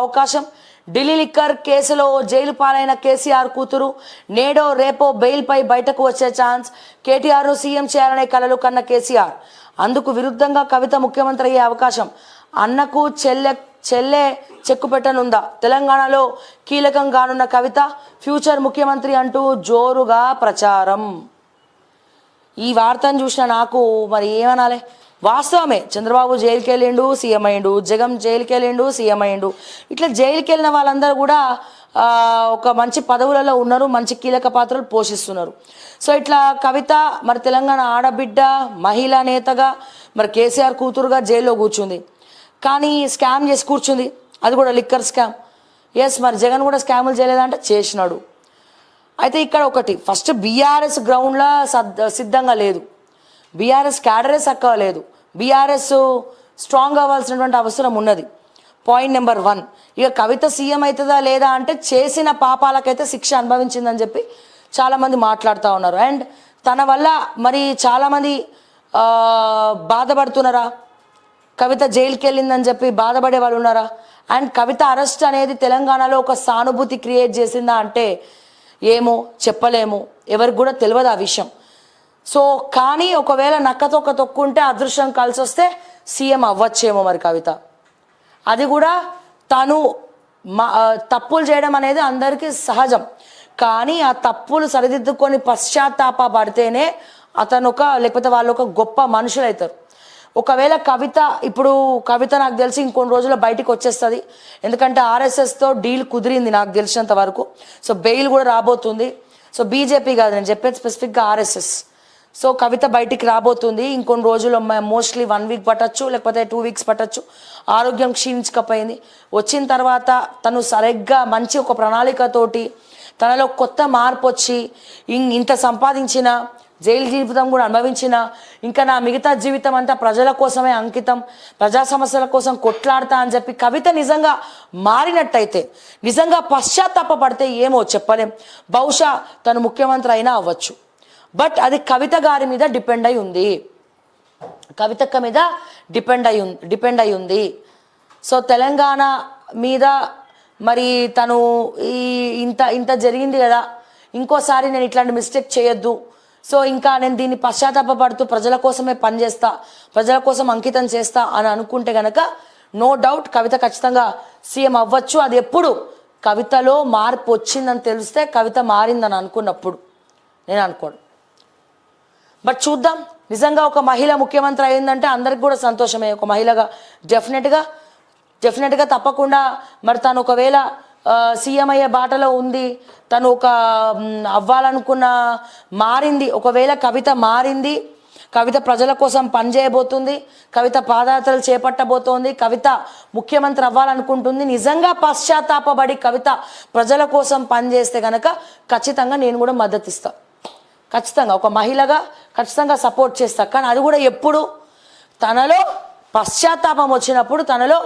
అవకాశం. ఢిల్లీ లిక్కర్ కేసులో జైలు పాలైన కేసీఆర్ కూతురు నేడో రేపో బెయిల్పై బయటకు వచ్చే ఛాన్స్. కేటీఆర్ను సీఎం చేయాలనే కలలు కన్న కేసీఆర్ అందుకు విరుద్ధంగా కవిత ముఖ్యమంత్రి అయ్యే అవకాశం. అన్నకు చెల్లె చెక్కు పెట్టనుందా? తెలంగాణలో కీలకం కానున్న కవిత ఫ్యూచర్ ముఖ్యమంత్రి అంటూ జోరుగా ప్రచారం. ఈ వార్తను చూసిన నాకు మరి ఏమనాలి? వాస్తవమే, చంద్రబాబు జైలుకి వెళ్ళిండు, సీఎం అయ్యిండు. జగన్ జైలుకి వెళ్ళిండు, సీఎం అయ్యిండు. ఇట్లా జైలుకి వెళ్ళిన వాళ్ళందరూ కూడా ఒక మంచి పదవులలో ఉన్నారు, మంచి కీలక పాత్రలు పోషిస్తున్నారు. సో ఇట్లా కవిత మరి తెలంగాణ ఆడబిడ్డ, మహిళా నేతగా, మరి కేసీఆర్ కూతురుగా జైల్లో కూర్చుంది. కానీ స్కామ్ చేసి కూర్చుంది, అది కూడా లిక్కర్ స్కామ్. ఎస్, మరి జగన్ కూడా స్కాములు చేయలేదంటే చేసినాడు. అయితే ఇక్కడ ఒకటి, ఫస్ట్ బీఆర్ఎస్ గ్రౌండ్లో సిద్ధంగా లేదు, బీఆర్ఎస్ క్యాడరే చక్కగా లేదు, బీఆర్ఎస్ స్ట్రాంగ్ అవ్వాల్సినటువంటి అవసరం ఉన్నది. Point number 1. ఇక కవిత సీఎం అవుతుందా లేదా అంటే చేసిన పాపాలకైతే శిక్ష అనుభవించిందని చెప్పి చాలామంది మాట్లాడుతూ ఉన్నారు. అండ్ తన వల్ల మరి చాలామంది బాధపడుతున్నారా? కవిత జైలుకి వెళ్ళిందని చెప్పి బాధపడే వాళ్ళు ఉన్నారా? అండ్ కవిత అరెస్ట్ అనేది తెలంగాణలో ఒక సానుభూతి క్రియేట్ చేసిందా అంటే ఏమో చెప్పలేము, ఎవరికి కూడా తెలియదు ఆ విషయం. సో కానీ ఒకవేళ నక్కతొక్క తొక్కుంటే అదృష్టం కలిసి వస్తే సీఎం అవ్వచ్చేమో మరి కవిత. అది కూడా తను తప్పులు చేయడం అనేది అందరికీ సహజం, కానీ ఆ తప్పులు సరిదిద్దుకొని పశ్చాత్తాప పడితేనే అతను లేకపోతే వాళ్ళు ఒక గొప్ప మనుషులు అవుతారు. ఒకవేళ ఇప్పుడు కవిత నాకు తెలిసి ఇంకొన్ని రోజుల్లో బయటికి వచ్చేస్తుంది, ఎందుకంటే ఆర్ఎస్ఎస్తో డీల్ కుదిరింది నాకు తెలిసినంత వరకు. సో బెయిల్ కూడా రాబోతుంది. సో బీజేపీ కాదు నేను చెప్పేది, స్పెసిఫిక్గా ఆర్ఎస్ఎస్. సో కవిత బయటికి రాబోతుంది ఇంకొన్ని రోజుల్లో, మోస్ట్లీ 1 వీక్ పట్టచ్చు, లేకపోతే 2 వీక్స్ పట్టచ్చు. ఆరోగ్యం క్షీణించకపోయింది. వచ్చిన తర్వాత తను సరిగ్గా మంచి ఒక ప్రణాళికతోటి తనలో కొత్త మార్పు వచ్చి ఇంత సంపాదించిన, జైలు జీవితం కూడా అనుభవించిన, ఇంకా నా మిగతా జీవితం అంతా ప్రజల కోసమే అంకితం, ప్రజా సమస్యల కోసం కొట్లాడతా అని చెప్పి కవిత నిజంగా మారినట్టయితే, నిజంగా పశ్చాత్తాపడితే ఏమో చెప్పలేం, బహుశా తను ముఖ్యమంత్రి అయినా అవ్వచ్చు. బట్ అది కవిత గారి మీద డిపెండ్ అయి ఉంది, కవితక్క మీద డిపెండ్ అయి ఉంది. సో తెలంగాణ మీద మరి తను ఇంత జరిగింది కదా, ఇంకోసారి నేను ఇట్లాంటి మిస్టేక్ చేయొద్దు, సో ఇంకా నేను దీన్ని పశ్చాత్తాపడుతూ ప్రజల కోసమే పనిచేస్తా, ప్రజల కోసం అంకితం చేస్తా అని అనుకుంటే గనక నో డౌట్ కవిత ఖచ్చితంగా సీఎం అవ్వచ్చు. అది ఎప్పుడు కవితలో మార్పు వచ్చిందని తెలిస్తే, కవిత మారిందని అనుకున్నప్పుడు, నేను అనుకోను. బట్ చూద్దాం, నిజంగా ఒక మహిళ ముఖ్యమంత్రి అయిందంటే అందరికి కూడా సంతోషమే. ఒక మహిళగా డెఫినెట్గా తప్పకుండా మరి తను ఒకవేళ సీఎం అయ్యే బాటలో ఉంది, తను అవ్వాలనుకున్న మారింది, ఒకవేళ కవిత మారింది, కవిత ప్రజల కోసం పనిచేయబోతుంది, కవిత పాదయాత్రలు చేపట్టబోతోంది, కవిత ముఖ్యమంత్రి అవ్వాలనుకుంటుంది, నిజంగా పశ్చాత్తాపడి కవిత ప్రజల కోసం పనిచేస్తే కనుక ఖచ్చితంగా నేను కూడా మద్దతు ఇస్తాను, ఖచ్చితంగా ఒక మహిళగా ఖచ్చితంగా సపోర్ట్ చేస్తా. కానీ అది కూడా ఎప్పుడు తనలో పశ్చాత్తాపం వచ్చినప్పుడు, తనలో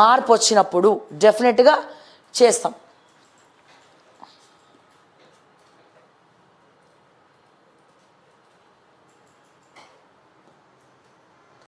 మార్పు వచ్చినప్పుడు డెఫినెట్గా చేస్తాం.